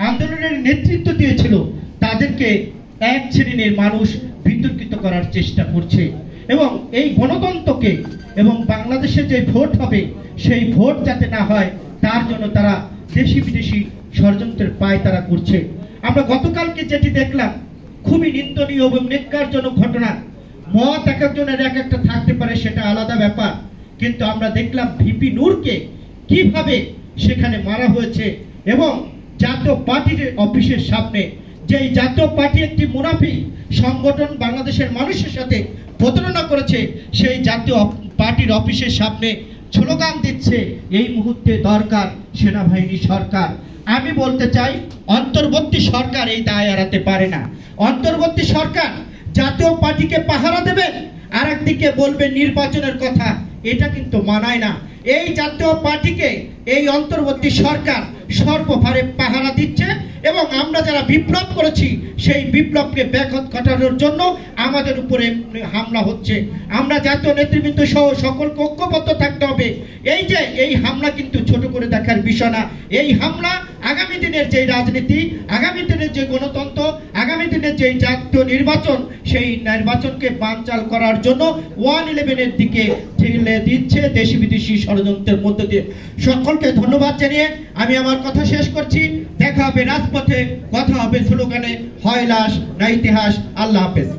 আন্দোলনের নেতৃত্ব দিয়েছিল তাদেরকে এক শ্রেণীর মানুষ বিতর্কিত করার চেষ্টা করছে এবং এই গণতন্ত্রকে এবং বাংলাদেশে যে ভোট হবে সেই ভোট যাতে না হয় তার জন্য তারা দেশি বিদেশি ষড়যন্ত্রের পায় তারা করছে। আমরা গতকালকে যেটি দেখলাম খুবই নিন্দনীয় এবং ন্যাক্কারজনক ঘটনা। মত এক একজনের এক একটা থাকতে পারে, সেটা আলাদা ব্যাপার, কিন্তু আমরা দেখলাম ভিপি নূরকে কিভাবে সেখানে মারা হয়েছে এবং জাতীয় পার্টির অফিসের সামনে, যেই জাতীয় পার্টি একটি মুনাফিক সংগঠন বাংলাদেশের মানুষের সাথে প্রতারণা করেছে, সেই জাতীয় পার্টির অফিসের সামনে স্লোগান দিচ্ছে এই মুহূর্তে দরকার সেনাবাহিনী সরকার। আমি বলতে চাই অন্তর্বর্তী সরকার এই দায় এড়াতে পারে না। অন্তর্বর্তী সরকার জাতীয় পার্টিকে পাহারা দেবেন আর একদিকে বলবে নির্বাচনের কথা, এটা কিন্তু মানায় না। এই জাতীয় পার্টিকে এই অন্তর্বর্তী সরকার সর্বভারে পাহারা দিচ্ছে এবং আমরা যারা বিপ্লব করেছি সেই বিপ্লবকে ব্যাঘাত ঘটানোর জন্য আমাদের উপরে হামলা হচ্ছে। আমরা জাতীয় নেতৃবৃন্দ সহ সকলকে ঐক্যবদ্ধ থাকতে হবে। এই হামলা কিন্তু ছোট করে দেখার বিষয় না। এই হামলা আগামী দিনের যে রাজনীতি, আগামী দিনের যে গণতন্ত্র, আগামী দিনের যে জাতীয় নির্বাচন, সেই নির্বাচনকে বানচাল করার জন্য 111-এর দিকে ঠেলে দিচ্ছে দেশি বিদেশি ষড়যন্ত্রের মধ্য দিয়ে। সকলকে ধন্যবাদ জানিয়ে আমি আমার কথা শেষ করছি। দেখা হবে রাজপথে, কথা হবে স্লোগানে। হয় লাশ না ইতিহাস। আল্লাহ হাফেজ।